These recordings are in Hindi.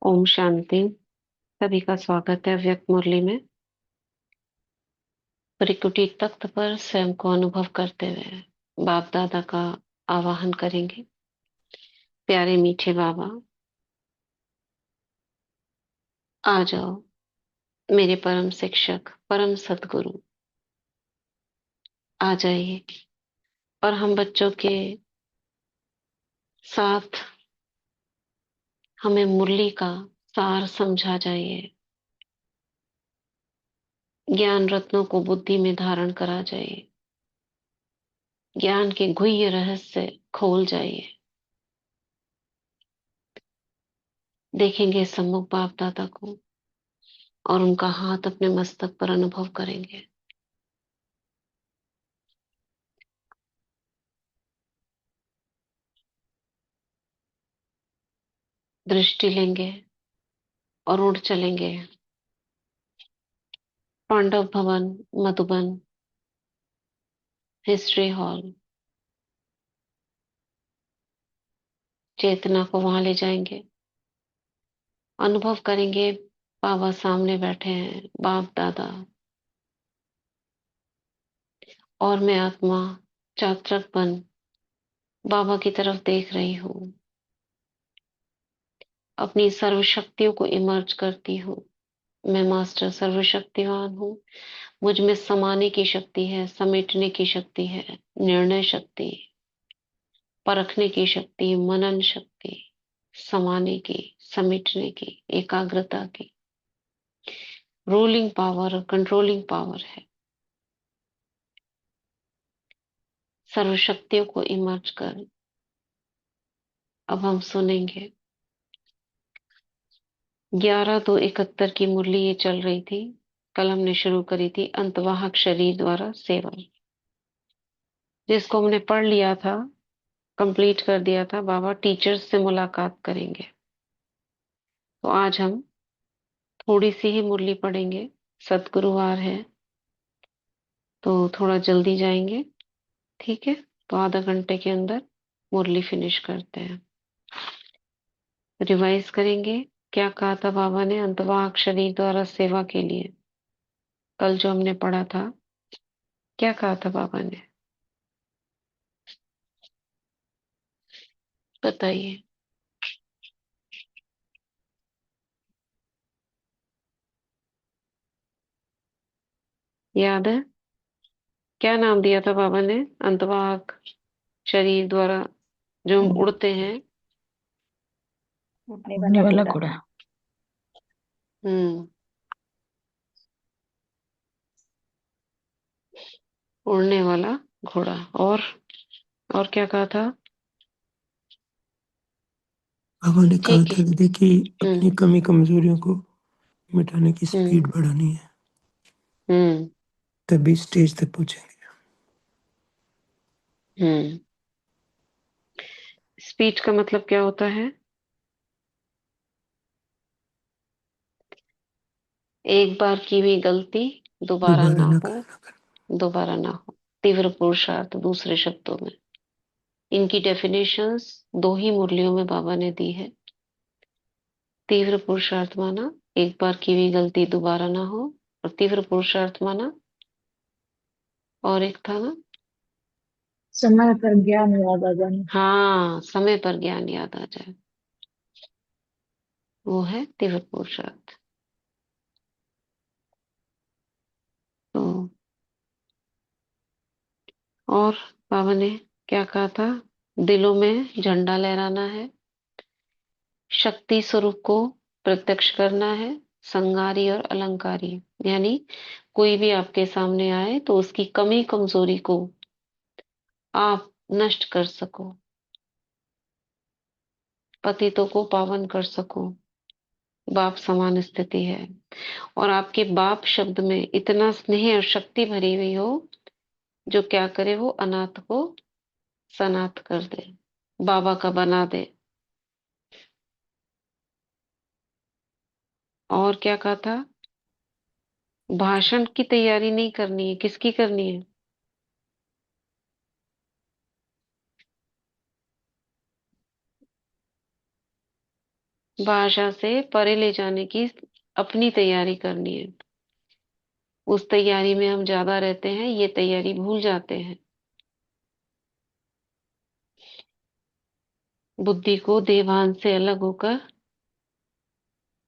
ओम शांति। सभी का स्वागत है व्यक्त मुरली में। परिकुटी तख्त पर स्वयं को अनुभव करते हुए बाप दादा का आवाहन करेंगे। प्यारे मीठे बाबा, आ जाओ मेरे परम शिक्षक, परम सदगुरु, आ जाइए और हम बच्चों के साथ हमें मुरली का सार समझा जाइए। ज्ञान रत्नों को बुद्धि में धारण करा जाइए। ज्ञान के गुह्य रहस्य खोल जाइए। देखेंगे सम्मुख बाप दादा को और उनका हाथ अपने मस्तक पर अनुभव करेंगे। दृष्टि लेंगे और उड़ चलेंगे पांडव भवन, मधुबन, हिस्ट्री हॉल। चेतना को वहां ले जाएंगे। अनुभव करेंगे बाबा सामने बैठे हैं, बाप दादा, और मैं आत्मा चात्रक बन बाबा की तरफ देख रही हूँ। अपनी सर्व शक्तियों को इमर्ज करती हूँ। मैं मास्टर सर्वशक्तिवान हूँ। मुझ में समाने की शक्ति है, समेटने की शक्ति है, निर्णय शक्ति, परखने की शक्ति, मनन शक्ति, समाने की, समेटने की, एकाग्रता की, रूलिंग पावर और कंट्रोलिंग पावर है। सर्व शक्तियों को इमर्ज कर अब हम सुनेंगे। 11/2/71 की मुरली ये चल रही थी। कल हमने शुरू करी थी अंतवाहक शरीर द्वारा सेवा, जिसको हमने पढ़ लिया था, कंप्लीट कर दिया था। बाबा टीचर्स से मुलाकात करेंगे, तो आज हम थोड़ी सी ही मुरली पढ़ेंगे। सतगुरुवार है तो थोड़ा जल्दी जाएंगे, ठीक है? तो आधा घंटे के अंदर मुरली फिनिश करते हैं। रिवाइज करेंगे क्या कहा था बाबा ने अंतवाहक शरीर द्वारा सेवा के लिए। कल जो हमने पढ़ा था, क्या कहा था बाबा ने, बताइए। याद है? क्या नाम दिया था बाबा ने अंतवाहक शरीर द्वारा जो हम उड़ते हैं? उड़ने उड़ने वाला वाला घोड़ा। घोड़ा। हम्म। उड़ने वाला घोड़ा। और क्या कहा था? बाबा ने कहा ठीक है। था कि देखिए हम्म। अपनी कमी कमजोरियों को मिटाने की हम्म। स्पीड बढ़ानी है, हम्म। तभी स्टेज तक पहुंचेंगे। हम्म। स्पीच का मतलब क्या होता है? एक बार की हुई गलती दोबारा दोबारा ना न हो। करना कर। दोबारा ना हो, तीव्र पुरुषार्थ दूसरे शब्दों में। इनकी डेफिनेशंस दो ही मुरलियों में बाबा ने दी है। तीव्र पुरुषार्थ माना एक बार की हुई गलती दोबारा ना हो, और तीव्र पुरुषार्थ माना और एक था ना, समय पर ज्ञान याद आ जाना। हाँ, समय पर ज्ञान याद आ जाए, वो है तीव्र पुरुषार्थ। तो और बाबा ने क्या कहा था? दिलों में झंडा लहराना है, शक्ति स्वरूप को प्रत्यक्ष करना है, संगारी और अलंकारी। यानी कोई भी आपके सामने आए तो उसकी कमी कमजोरी को आप नष्ट कर सको, पतितों को पावन कर सको। बाप समान स्थिति है, और आपके बाप शब्द में इतना स्नेह और शक्ति भरी हुई हो, जो क्या करे, वो अनाथ को सनाथ कर दे, बाबा का बना दे। और क्या कहा था? भाषण की तैयारी नहीं करनी है, किसकी करनी है? भाषा से परे ले जाने की अपनी तैयारी करनी है। उस तैयारी में हम ज्यादा रहते हैं, ये तैयारी भूल जाते हैं। बुद्धि को देवान से अलग होकर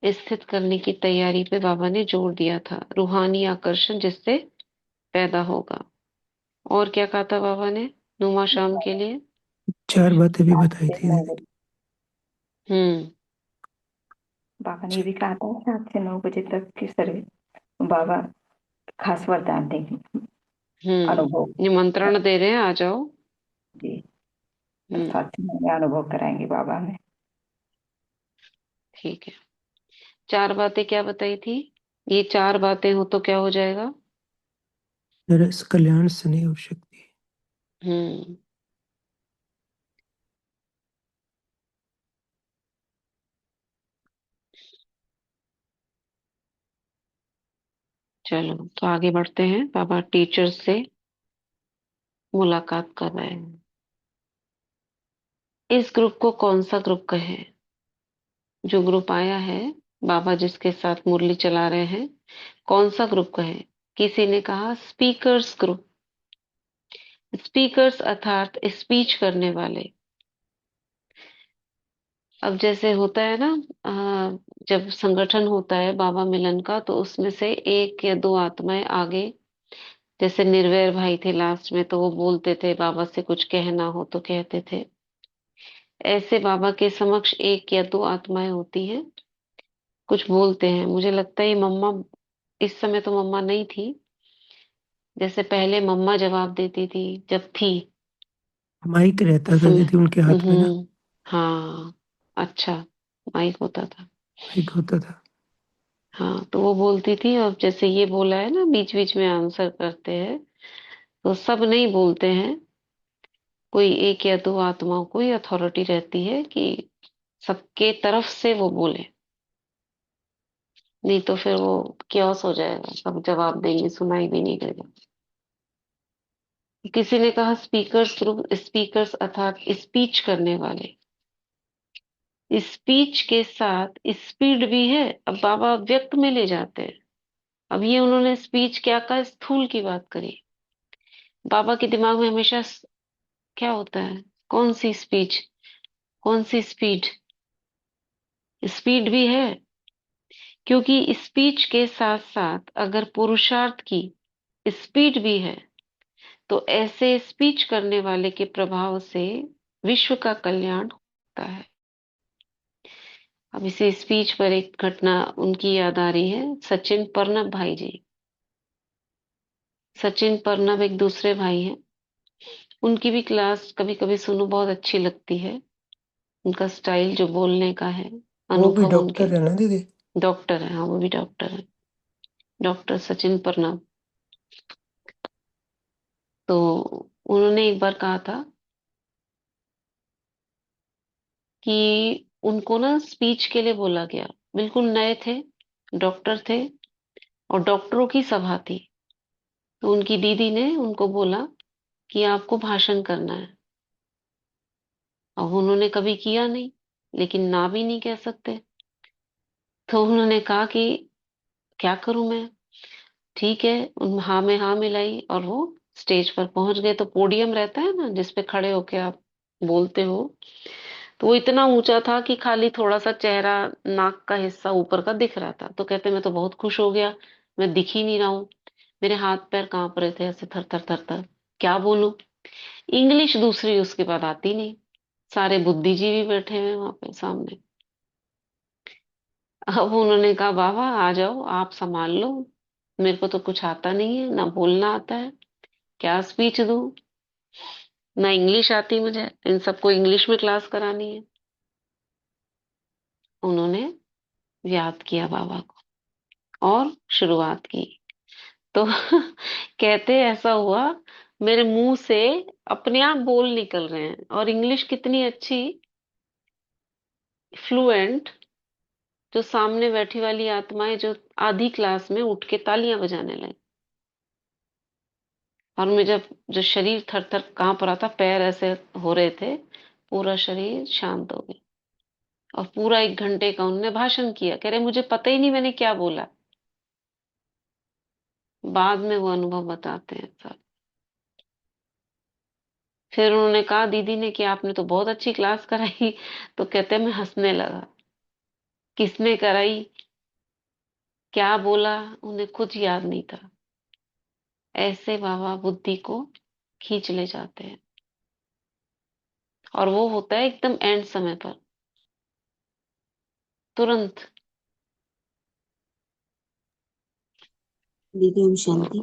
स्थित करने की तैयारी पे बाबा ने जोर दिया था, रूहानी आकर्षण जिससे पैदा होगा। और क्या कहा था बाबा ने नुमा शाम के लिए? 4 बातें भी सात बताई से थी नौ दीदी। बजे हम्म। बाबा ने ये भी कहा था 7 से 9 बजे तक कि सर बाबा खास वरदान देंगे, अनुभव। निमंत्रण दे रहे हैं, आ जाओ। जी। तो हम्म। 7 से 9 में अनुभव कराएंगे बाबा हमें। ठीक है। 4 बातें क्या बताई थी? ये 4 बातें हो तो क्या हो जाएगा? रस कल्याण स्नेह और शक्ति। हम्म। चलो तो आगे बढ़ते हैं। बाबा टीचर्स से मुलाकात कर रहे हैं। इस ग्रुप को कौन सा ग्रुप कहें? जो ग्रुप आया है, बाबा जिसके साथ मुरली चला रहे हैं, कौन सा ग्रुप कहें? किसी ने कहा स्पीकर्स ग्रुप। स्पीकर्स अर्थात स्पीच करने वाले। अब जैसे होता है ना, जब संगठन होता है बाबा मिलन का, तो उसमें से 1 या 2 आत्माएं आगे, जैसे निर्वैर भाई थे लास्ट में, तो वो बोलते थे, बाबा से कुछ कहना हो तो कहते थे। ऐसे बाबा के समक्ष 1 या 2 आत्माएं होती हैं, कुछ बोलते हैं। मुझे लगता है ये मम्मा, इस समय तो मम्मा नहीं थी, जैसे पहले मम्मा जवाब देती थी जब थी माइक रहता उस था समय। दीदी उनके हाथ में ना। हाँ। अच्छा। माइक होता था। माइक होता था। हाँ, तो वो बोलती थी, और जैसे ये बोला है ना, बीच बीच में आंसर करते हैं, तो सब नहीं बोलते हैं। कोई 1 या 2 आत्माओं को ही अथॉरिटी रहती है कि सबके तरफ से वो बोले, नहीं तो फिर वो क्योस हो जाएगा, सब जवाब देंगे, सुनाई भी नहीं देगा। किसी ने कहा स्पीकर्स ग्रुप। स्पीकर्स अर्थात स्पीच करने वाले। स्पीच के साथ स्पीड भी है। अब बाबा व्यक्त में ले जाते हैं। अब ये उन्होंने स्पीच क्या कहा, स्थूल की बात करी। बाबा के दिमाग में हमेशा क्या होता है? कौन सी स्पीच, कौन सी स्पीड? स्पीड भी है, क्योंकि स्पीच के साथ साथ अगर पुरुषार्थ की स्पीड भी है, तो ऐसे स्पीच करने वाले के प्रभाव से विश्व का कल्याण होता है। अब इसी स्पीच पर एक घटना उनकी याद आ रही है, सचिन परनब भाई जी। सचिन परनब एक दूसरे भाई हैं। उनकी भी क्लास कभी कभी सुनो, बहुत अच्छी लगती है। उनका स्टाइल जो बोलने का है, वो भी अनुभव उनके। डॉक्टर है ना दीदी। डॉक्टर है, हाँ वो भी डॉक्टर है। डॉक्टर सचिन परनाम। तो उन्होंने एक बार कहा था कि उनको ना स्पीच के लिए बोला गया। बिल्कुल नए थे, डॉक्टर थे, और डॉक्टरों की सभा थी। तो उनकी दीदी ने उनको बोला कि आपको भाषण करना है। अब उन्होंने कभी किया नहीं, लेकिन ना भी नहीं कह सकते। तो उन्होंने कहा कि क्या करूं मैं? ठीक है। हाँ में हाँ मिलाई, और वो स्टेज पर पहुंच गए। तो पोडियम रहता है ना, जिसपे खड़े होके आप बोलते हो, तो वो इतना ऊंचा था कि खाली थोड़ा सा चेहरा, नाक का हिस्सा ऊपर का दिख रहा था। तो कहते मैं तो बहुत खुश हो गया, मैं दिख ही नहीं रहा हूँ। मेरे हाथ पैर कांप रहे थे ऐसे, थर थर थर थर। क्या बोलूं? इंग्लिश दूसरी उसके बाद आती नहीं। सारे बुद्धिजीवी बैठे हुए वहां पे सामने। अब उन्होंने कहा बाबा आ जाओ, आप संभाल लो, मेरे को तो कुछ आता नहीं है, ना बोलना आता है, क्या स्पीच दूं, ना इंग्लिश आती मुझे, इन सबको इंग्लिश में क्लास करानी है। उन्होंने याद किया बाबा को और शुरुआत की। तो कहते ऐसा हुआ, मेरे मुंह से अपने आप बोल निकल रहे हैं, और इंग्लिश कितनी अच्छी, फ्लुएंट। जो सामने बैठी वाली आत्माएं जो आधी क्लास में उठ के तालियां बजाने लगी। और मैं जब, जो शरीर थर थर कांप रहा था, पैर ऐसे हो रहे थे, पूरा शरीर शांत हो गया। और पूरा 1 घंटे का उन्होंने भाषण किया। कह रहे मुझे पता ही नहीं मैंने क्या बोला। बाद में वो अनुभव बताते हैं सब। फिर उन्होंने कहा दीदी ने कि आपने तो बहुत अच्छी क्लास कराई। तो कहते मैं हंसने लगा। किसने कराई, क्या बोला, उन्हें खुद याद नहीं था। ऐसे बाबा बुद्धि को खींच ले जाते हैं। और वो होता है एकदम एंड समय पर, तुरंत। दीदी ओम शांति।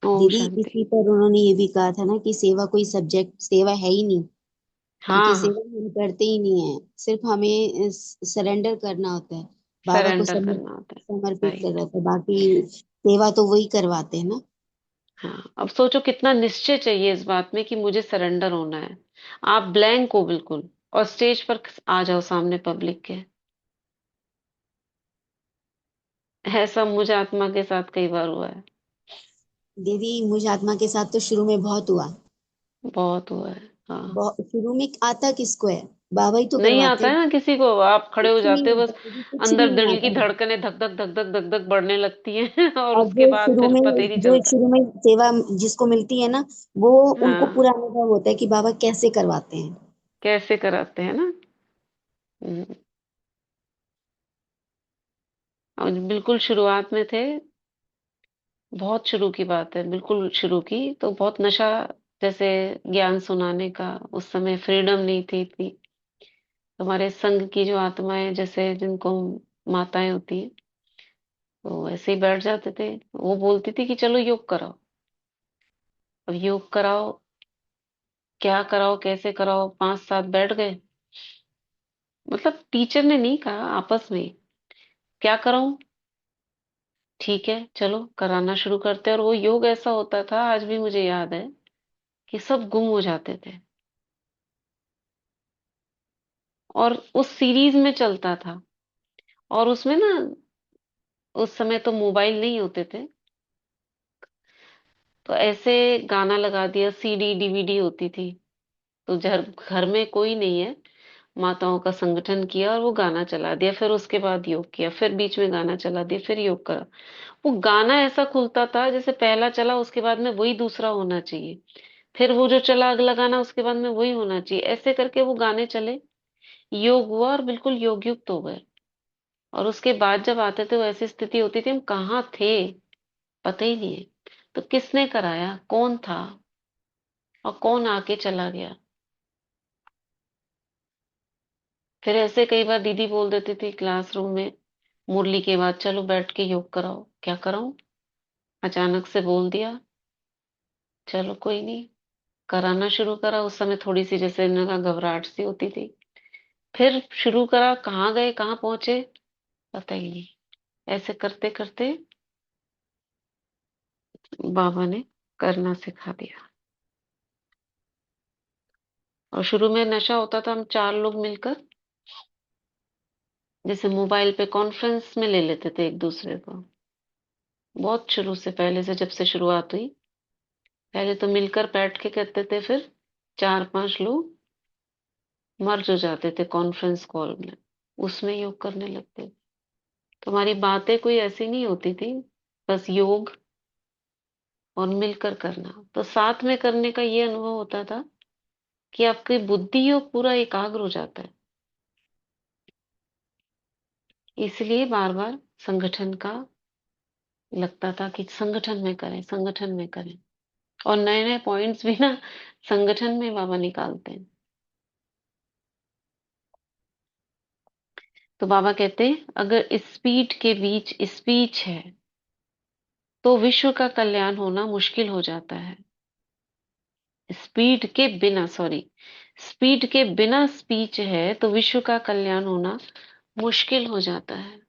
ओम दीदी शांति। इसी पर उन्होंने ये भी कहा था ना कि सेवा कोई सब्जेक्ट, सेवा है ही नहीं, क्योंकि हाँ हाँ, सेवा हम करते ही नहीं है, सिर्फ हमें सरेंडर करना होता है, बाबा को सरेंडर करना होता है। समर्पित करना राइट। होता है, बाकी सेवा तो वही करवाते हैं ना। हाँ, अब सोचो कितना निश्चय चाहिए इस बात में कि मुझे सरेंडर होना है। आप ब्लैंक हो बिल्कुल, और स्टेज पर आ जाओ सामने पब्लिक के। ऐसा मुझे आत्मा के साथ कई बार हुआ है। दीदी मुझ आत्मा के साथ तो शुरू में बहुत हुआ। बहुत हुआ है। हाँ, शुरू में आता किसको है, बाबा ही तो नहीं करवाते आता हैं। है ना किसी को। आप खड़े हो कुछ नहीं जाते हो आता बस, दीदी, कुछ भी अंदर नहीं दिल की आता। धड़कनें धक धक धक धक धक धक बढ़ने लगती हैं और और उसके बाद फिर पता ही नहीं जो चलता। शुरू में सेवा जिसको मिलती है ना, वो उनको हाँ, पूरा अनुभव होता है कि बाबा कैसे करवाते हैं। कैसे कराते हैं ना। हम्म, और बिल्कुल शुरुआत में थे, बहुत शुरू की बात है, बिल्कुल शुरू की तो बहुत नशा, जैसे ज्ञान सुनाने का उस समय फ्रीडम नहीं थी इतनी। हमारे संघ की जो आत्माएं, जैसे जिनको माताएं होती हैं, तो ऐसे ही बैठ जाते थे। वो बोलती थी कि चलो योग कराओ। अब योग कराओ, क्या कराओ, कैसे कराओ, 5 7 बैठ गए। मतलब टीचर ने नहीं कहा, आपस में क्या कराऊं, ठीक है चलो कराना शुरू करते हैं। और वो योग ऐसा होता था, आज भी मुझे याद है, कि सब गुम हो जाते थे। और उस सीरीज में चलता था। और उसमें ना, उस समय तो मोबाइल नहीं होते थे, तो ऐसे गाना लगा दिया, सीडी डीवीडी होती थी। तो घर घर में कोई नहीं है, माताओं का संगठन किया और वो गाना चला दिया, फिर उसके बाद योग किया, फिर बीच में गाना चला दिया, फिर योग करा। वो गाना ऐसा खुलता था जैसे पहला चला उसके बाद में वही दूसरा होना चाहिए, फिर वो जो चला अगला गाना उसके बाद में वही होना चाहिए, ऐसे करके वो गाने चले। योग हुआ और बिल्कुल योग युक्त हो गए। और उसके बाद जब आते थे वो ऐसी स्थिति होती थी, हम कहाँ थे पता ही नहीं है। तो किसने कराया, कौन था, और कौन आके चला गया। फिर ऐसे कई बार दीदी बोल देती थी क्लासरूम में, मुरली के बाद चलो बैठ के योग कराओ। क्या कराऊं, अचानक से बोल दिया, चलो कोई नहीं, कराना शुरू करा। उस समय थोड़ी सी जैसे इनका घबराहट सी होती थी। फिर शुरू करा, कहाँ गए कहाँ पहुंचे पता ही नहीं। ऐसे करते करते बाबा ने करना सिखा दिया। और शुरू में नशा होता था, हम 4 लोग मिलकर जैसे मोबाइल पे कॉन्फ्रेंस में ले लेते थे एक दूसरे को। बहुत शुरू से, पहले से जब से शुरुआत हुई, पहले तो मिलकर बैठ के करते थे, फिर 4 5 लोग मर्ज हो जाते थे कॉन्फ्रेंस कॉल में, उसमें योग करने लगते थे। तो हमारी बातें कोई ऐसी नहीं होती थी, बस योग और मिलकर करना। तो साथ में करने का ये अनुभव होता था कि आपकी बुद्धि योग पूरा एकाग्र हो जाता है। इसलिए बार बार संगठन का लगता था कि संगठन में करें, संगठन में करें। और नए नए पॉइंट्स भी ना संगठन में बाबा निकालते हैं। तो बाबा कहते हैं अगर स्पीड के बीच स्पीच है तो विश्व का कल्याण होना मुश्किल हो जाता है। स्पीड के बिना, सॉरी, स्पीड के बिना स्पीच है तो विश्व का कल्याण होना मुश्किल हो जाता है।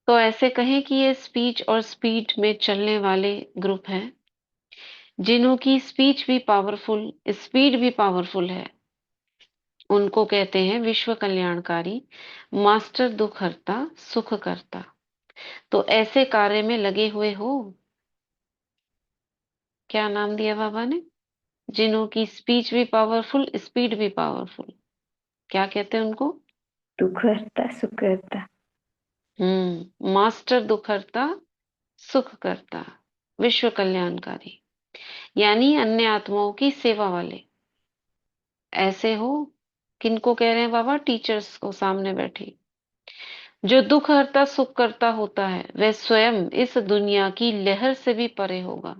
तो ऐसे कहें कि ये स्पीच और स्पीड में चलने वाले ग्रुप हैं, जिन्हों की स्पीच भी पावरफुल, स्पीड भी पावरफुल है। उनको कहते हैं विश्व कल्याणकारी, मास्टर दुख हरता सुख करता। तो ऐसे कार्य में लगे हुए हो, क्या नाम दिया बाबा ने, जिन्हों की स्पीच भी पावरफुल, स्पीड भी पावरफुल, क्या कहते हैं उनको? दुख हरता सुख करता। मास्टर दुख हरता सुख करता, विश्व कल्याणकारी, यानी अन्य आत्माओं की सेवा वाले। ऐसे हो, किनको कह रहे हैं बाबा? टीचर्स को, सामने बैठी। जो दुख हरता सुख करता होता है वह स्वयं इस दुनिया की लहर से भी परे होगा।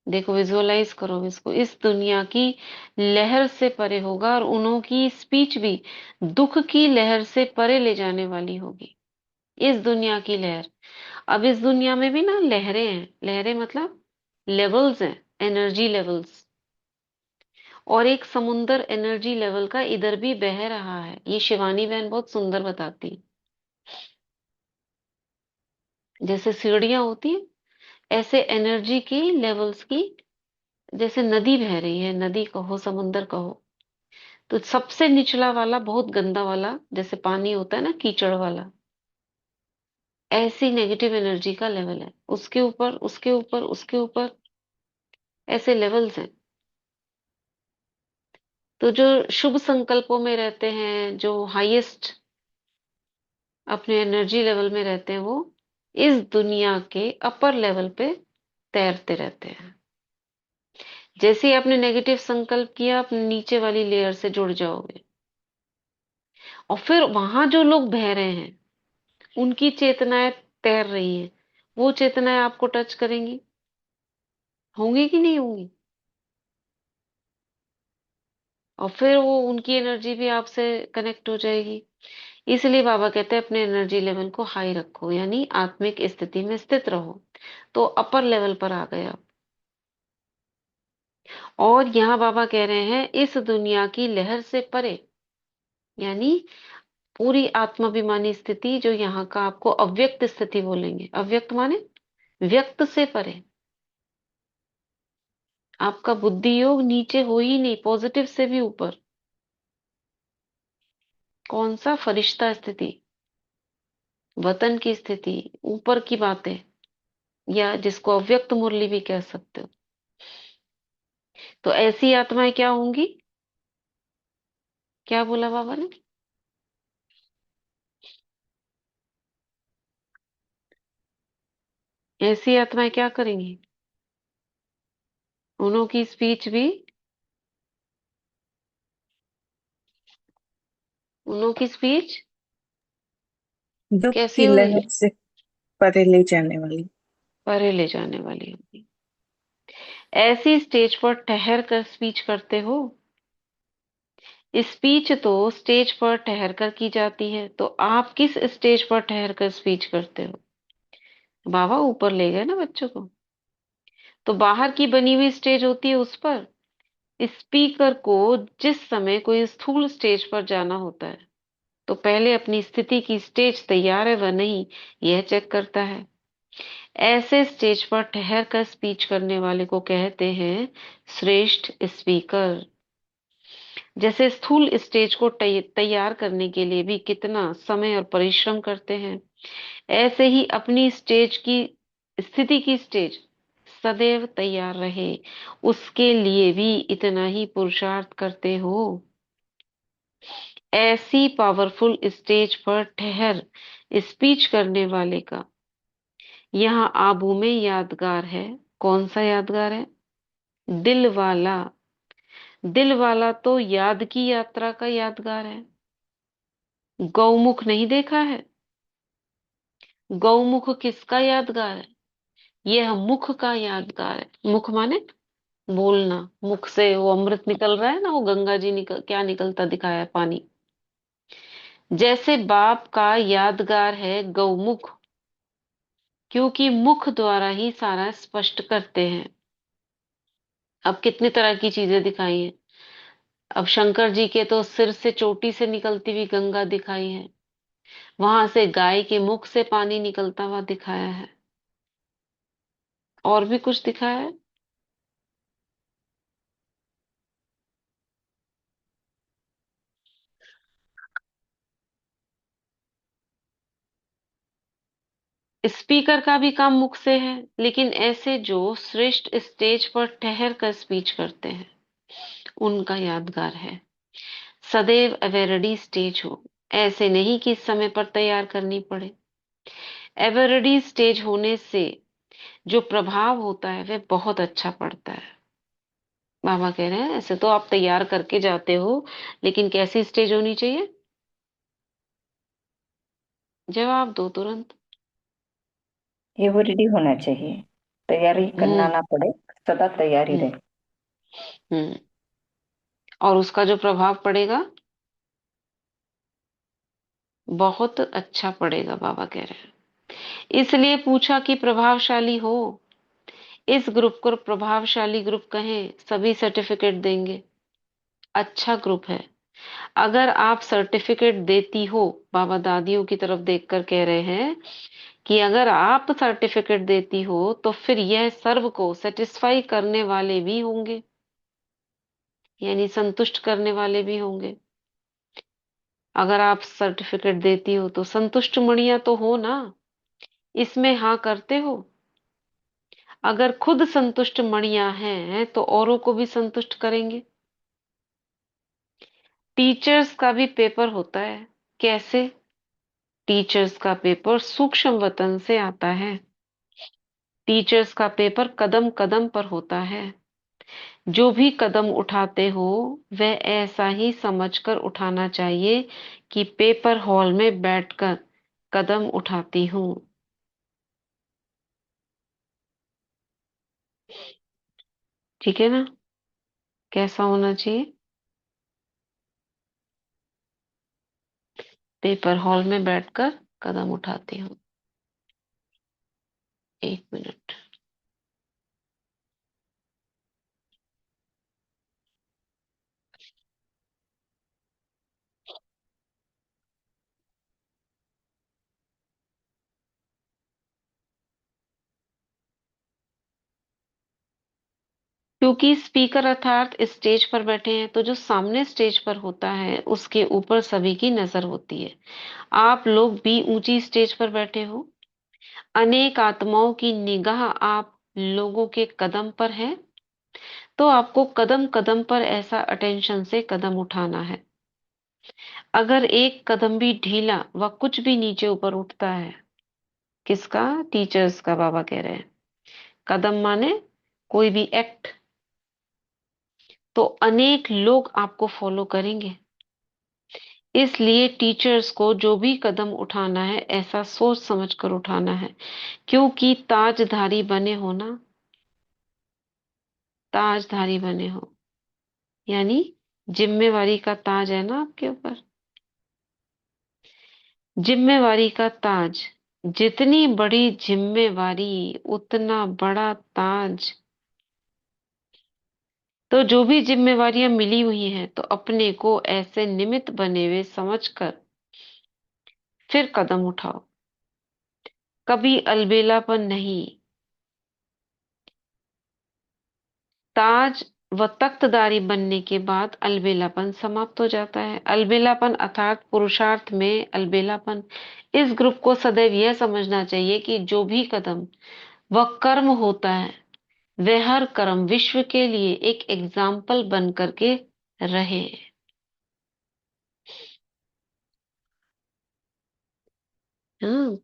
देखो, विजुअलाइज करो इसको, इस दुनिया की लहर से परे होगा, और उन्हों की स्पीच भी दुख की लहर से परे ले जाने वाली होगी। इस दुनिया की लहर, अब इस दुनिया में भी ना लहरें हैं, लहरें मतलब लेवल्स हैं, एनर्जी लेवल्स, और एक समुंदर एनर्जी लेवल का इधर भी बह रहा है। ये शिवानी बहन बहुत सुंदर बताती, जैसे सीढ़ियां होती है, ऐसे एनर्जी की लेवल्स की, जैसे नदी बह रही है, नदी कहो समुंदर कहो, तो सबसे निचला वाला बहुत गंदा वाला जैसे पानी होता है ना, कीचड़ वाला, ऐसी नेगेटिव एनर्जी का लेवल है। उसके ऊपर उसके ऊपर उसके ऊपर ऐसे लेवल्स हैं। तो जो शुभ संकल्पों में रहते हैं, जो हाईएस्ट अपने एनर्जी लेवल में रहते हैं, वो इस दुनिया के अपर लेवल पे तैरते रहते हैं। जैसे ही आपने नेगेटिव संकल्प किया, आप नीचे वाली लेयर से जुड़ जाओगे, और फिर वहां जो लोग बह रहे हैं, उनकी चेतनाएं तैर रही हैं, वो चेतनाएं आपको टच करेंगी, होंगी कि नहीं होंगी? और फिर वो उनकी एनर्जी भी आपसे कनेक्ट हो जाएगी। इसलिए बाबा कहते हैं अपने एनर्जी लेवल को हाई रखो, यानी आत्मिक स्थिति में स्थित रहो। तो अपर लेवल पर आ गए आप। और यहाँ बाबा कह रहे हैं इस दुनिया की लहर से परे, यानी पूरी आत्माभिमानी स्थिति, जो यहाँ का आपको अव्यक्त स्थिति बोलेंगे। अव्यक्त माने व्यक्त से परे। आपका बुद्धि योग नीचे हो ही नहीं, पॉजिटिव से भी ऊपर। कौन सा? फरिश्ता स्थिति, वतन की स्थिति, ऊपर की बातें, या जिसको अव्यक्त मुरली भी कह सकते हो। तो ऐसी आत्माएं क्या होंगी? क्या बोला बाबा ने? ऐसी आत्माएं क्या करेंगी? उन्हों की स्पीच भी, उन्हों की स्पीच दुख कैसी की होगी? लहर से परे ले जाने वाली। परे ले जाने वाली होगी। ऐसी स्टेज पर ठहर कर स्पीच करते हो। स्पीच तो स्टेज पर ठहर कर की जाती है, तो आप किस स्टेज पर ठहर कर स्पीच करते हो? बाबा ऊपर ले गए ना बच्चों को। तो बाहर की बनी हुई स्टेज होती है, उस पर स्पीकर को जिस समय कोई स्थूल स्टेज पर जाना होता है, तो पहले अपनी स्थिति की स्टेज तैयार है व नहीं, यह चेक करता है। ऐसे स्टेज पर ठहर कर स्पीच करने वाले को कहते हैं श्रेष्ठ स्पीकर। जैसे स्थूल स्टेज को तैयार करने के लिए भी कितना समय और परिश्रम करते हैं, ऐसे ही अपनी स्टेज की स्थिति की स्टेज सदैव तैयार रहे, उसके लिए भी इतना ही पुरुषार्थ करते हो। ऐसी पावरफुल स्टेज पर ठहर स्पीच करने वाले का यहाँ आबू में यादगार है। कौन सा यादगार है? दिल वाला। दिल वाला तो याद की यात्रा का यादगार है। गौमुख नहीं देखा है? गौमुख किसका यादगार है? यह मुख का यादगार है। मुख माने बोलना, मुख से वो अमृत निकल रहा है ना, वो गंगा जी निकल, क्या निकलता दिखाया है? पानी। जैसे बाप का यादगार है गौमुख, क्योंकि मुख द्वारा ही सारा स्पष्ट करते हैं। अब कितनी तरह की चीजें दिखाई हैं। अब शंकर जी के तो सिर से चोटी से निकलती हुई गंगा दिखाई है, वहां से गाय के मुख से पानी निकलता हुआ दिखाया है, और भी कुछ दिखाया है। स्पीकर का भी काम मुख से है, लेकिन ऐसे जो श्रेष्ठ स्टेज पर ठहर कर स्पीच करते हैं उनका यादगार है। सदैव एवर रेडी स्टेज हो, ऐसे नहीं कि समय पर तैयार करनी पड़े। एवर रेडी स्टेज होने से जो प्रभाव होता है वह बहुत अच्छा पड़ता है। बाबा कह रहे हैं ऐसे तो आप तैयार करके जाते हो, लेकिन कैसी स्टेज होनी चाहिए? जवाब दो तुरंत। ये वो रेडी होना चाहिए, तैयारी करना हम्म। ना पड़े, सदा तैयारी हम्म। रहे। हम्म। और उसका जो प्रभाव पड़ेगा बहुत अच्छा पड़ेगा, बाबा कह रहे हैं। इसलिए पूछा कि प्रभावशाली हो। इस ग्रुप को प्रभावशाली ग्रुप कहें, सभी सर्टिफिकेट देंगे। अच्छा ग्रुप है। अगर आप सर्टिफिकेट देती हो, बाबा दादियों की तरफ देखकर कह रहे हैं कि अगर आप सर्टिफिकेट देती हो तो फिर यह सर्व को सेटिस्फाई करने वाले भी होंगे, यानी संतुष्ट करने वाले भी होंगे। अगर आप सर्टिफिकेट देती हो तो संतुष्ट मणिया तो हो ना, इसमें हाँ करते हो। अगर खुद संतुष्ट मणिया हैं तो औरों को भी संतुष्ट करेंगे। टीचर्स का भी पेपर होता है। कैसे? टीचर्स का पेपर सूक्ष्म वतन से आता है। टीचर्स का पेपर कदम कदम पर होता है। जो भी कदम उठाते हो वह ऐसा ही समझकर उठाना चाहिए कि पेपर हॉल में बैठकर कदम उठाती हूँ। ठीक है ना? कैसा होना चाहिए? पेपर हॉल में बैठकर कदम उठाती हूँ। एक मिनट। क्योंकि स्पीकर अर्थात स्टेज पर बैठे हैं, तो जो सामने स्टेज पर होता है उसके ऊपर सभी की नजर होती है। आप लोग भी ऊंची स्टेज पर बैठे हो। अनेक आत्माओं की निगाह आप लोगों के कदम पर है, तो आपको कदम कदम पर ऐसा अटेंशन से कदम उठाना है। अगर एक कदम भी ढीला व कुछ भी नीचे ऊपर उठता है, किसका? टीचर्स का। बाबा कह रहे हैं कदम माने कोई भी एक्ट, तो अनेक लोग आपको फॉलो करेंगे। इसलिए टीचर्स को जो भी कदम उठाना है ऐसा सोच समझ कर उठाना है, क्योंकि ताजधारी बने हो ना। ताजधारी बने हो यानी जिम्मेवारी का ताज है ना आपके ऊपर। जिम्मेवारी का ताज, जितनी बड़ी जिम्मेवारी उतना बड़ा ताज। तो जो भी जिम्मेवारियां मिली हुई हैं तो अपने को ऐसे निमित्त बने हुए समझकर फिर कदम उठाओ। कभी अलबेलापन नहीं। ताज व तख्तदारी बनने के बाद अलबेलापन समाप्त हो जाता है। अलबेलापन अर्थात पुरुषार्थ में अलबेलापन। इस ग्रुप को सदैव यह समझना चाहिए कि जो भी कदम व कर्म होता है वह हर कर्म विश्व के लिए एक एग्जाम्पल बन करके रहे। हाँ,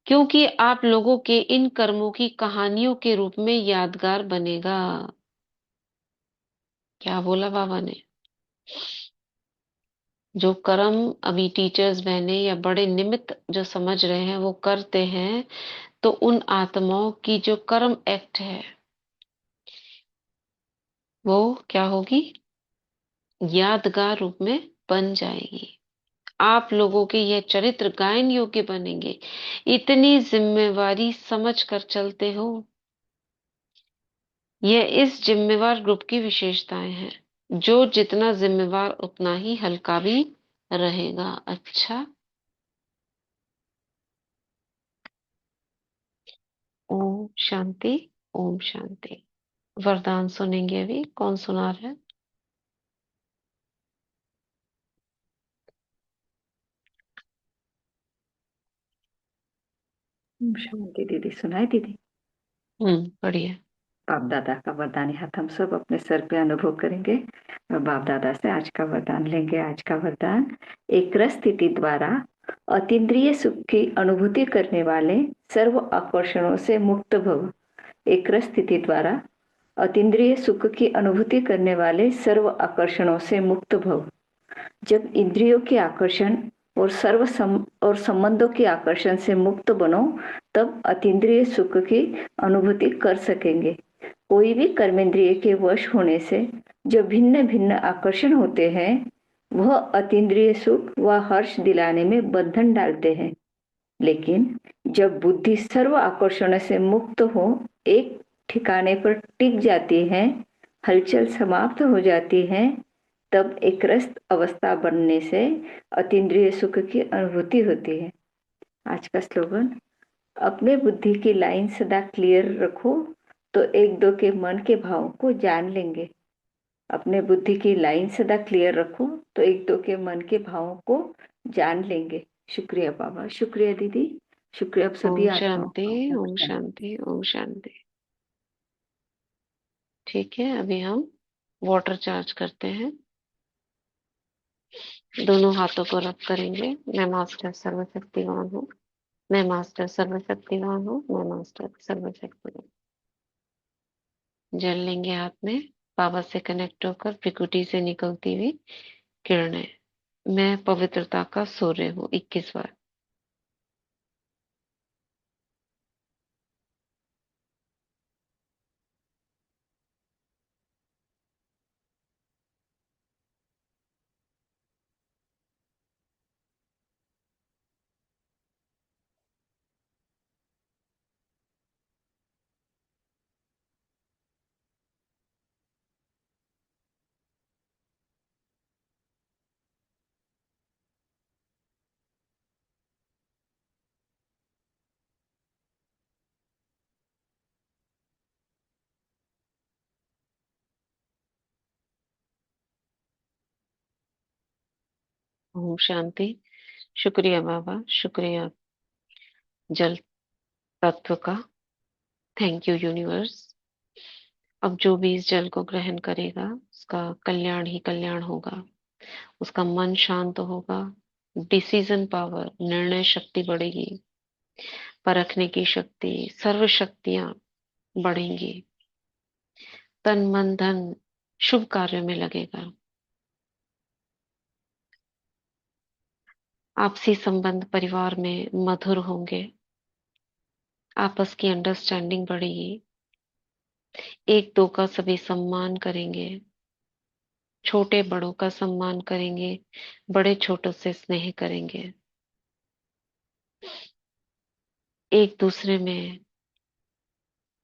क्योंकि आप लोगों के इन कर्मों की कहानियों के रूप में यादगार बनेगा। क्या बोला बाबा ने? जो कर्म अभी टीचर्स बहने या बड़े निमित्त जो समझ रहे हैं वो करते हैं, तो उन आत्माओं की जो कर्म एक्ट है वो क्या होगी? यादगार रूप में बन जाएगी। आप लोगों के यह चरित्र गायन योग्य बनेंगे। इतनी जिम्मेवारी समझ कर चलते हो। यह इस जिम्मेवार ग्रुप की विशेषताएं हैं। जो जितना जिम्मेवार उतना ही हल्का भी रहेगा। अच्छा। ओम शांति। ओम शांति। वरदान सुनेंगे अभी। कौन सुना रहा है? शांति दीदी। सुनाए दीदी? बढ़िया। बाप दादा का वरदानी हाथ हम सब अपने सर पे अनुभव करेंगे और बाप दादा से आज का वरदान लेंगे। आज का वरदान, एक रस स्थिति द्वारा अतीन्द्रिय सुख की अनुभूति करने वाले सर्व आकर्षणों से मुक्त भव। एक रस स्थिति द्वारा अतीन्द्रिय सुख की अनुभूति करने वाले सर्व आकर्षणों से मुक्त भव। जब इंद्रियों के आकर्षण और और संबंधों के आकर्षण से मुक्त बनो, तब अतीन्द्रिय सुख की अनुभूति कर सकेंगे। कोई भी कर्मेंद्रिय के वश होने से जो भिन्न भिन्न आकर्षण होते हैं, वह अतीन्द्रिय सुख व हर्ष दिलाने में बंधन डालते हैं। लेकिन जब बुद्धि सर्व आकर्षण से मुक्त हो, एक ठिकाने पर टिक जाती है, हलचल समाप्त हो जाती है, तब एक रस अवस्था बनने से अतीन्द्रिय सुख की अनुभूति होती है। आज का स्लोगन, अपने बुद्धि की लाइन सदा क्लियर रखो तो एक दो के मन के भावों को जान लेंगे। अपने बुद्धि की लाइन सदा क्लियर रखो तो एक दो के मन के भावों को जान लेंगे। शुक्रिया बाबा, शुक्रिया दीदी, शुक्रिया आप सभी ओम आत्माओं शांति, का। ओम शांति, ओम शांति। ठीक है, अभी हम वाटर चार्ज करते हैं। दोनों हाथों को रब करेंगे। मैं मास्टर सर्वशक्तिवान हूँ, मैं मास्टर सर्वशक्तिवान हूँ, मैं मास्टर सर्वशक्तिवान। जल लेंगे हाथ में। बाबा से कनेक्ट होकर विकुटी से निकलती हुई किरणें। मैं पवित्रता का सूर्य हूँ। 21 बार। ओम शांति। शुक्रिया बाबा, शुक्रिया जल तत्व का। Thank you universe. अब जो भी इस जल को ग्रहण करेगा उसका कल्याण ही कल्याण होगा। उसका मन शांत होगा। डिसीजन पावर, निर्णय शक्ति बढ़ेगी। परखने की शक्ति, सर्व शक्तियां बढ़ेंगी। तन मन धन शुभ कार्यों में लगेगा। आपसी संबंध परिवार में मधुर होंगे। आपस की अंडरस्टैंडिंग बढ़ेगी। एक दो का सभी सम्मान करेंगे। छोटे बड़ों का सम्मान करेंगे। बड़े छोटों से स्नेह करेंगे। एक दूसरे में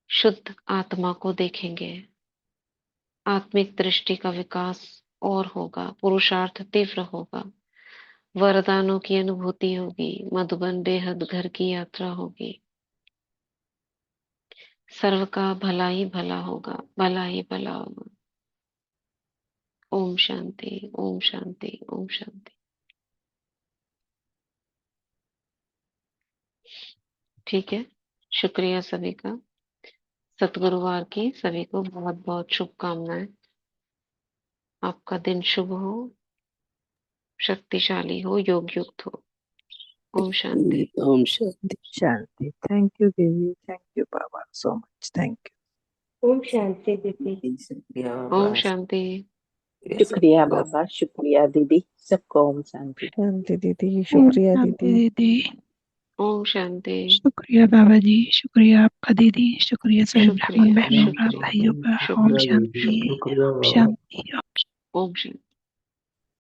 शुद्ध आत्मा को देखेंगे। आत्मिक दृष्टि का विकास और होगा। पुरुषार्थ तीव्र होगा। वरदानों की अनुभूति होगी। मधुबन बेहद घर की यात्रा होगी। सर्व का भला ही भला होगा। भला ही भला होगा। ओम शांति, ओम शांति, ओम शांति। ठीक है, शुक्रिया सभी का। सतगुरुवार की सभी को बहुत बहुत शुभकामनाएं। आपका दिन शुभ हो, शक्तिशाली हो, योग युक्त हो। ओम शांति। ओम शांति शांति। थैंक यू देवी, थैंक यू बाबा सो मच, थैंक ओम शांति दीदी। यू। शुक्रिया ओम बाबा। शांति। शुक्रिया बाबा, शुक्रिया दीदी, सबको ओम शांति। शांति दीदी, ओम शुक्रिया शांति दीदी। दीदी। ओम शांति। शुक्रिया बाबा जी, शुक्रिया आपका दीदी, शुक्रिया सभी शुक्रिया, ब्राह्मण बहनों का, शुक्रिया, भाइयों का। ओम शुक्रिया, शांति, शुक्रिया। ओम शांति। ओम शांति।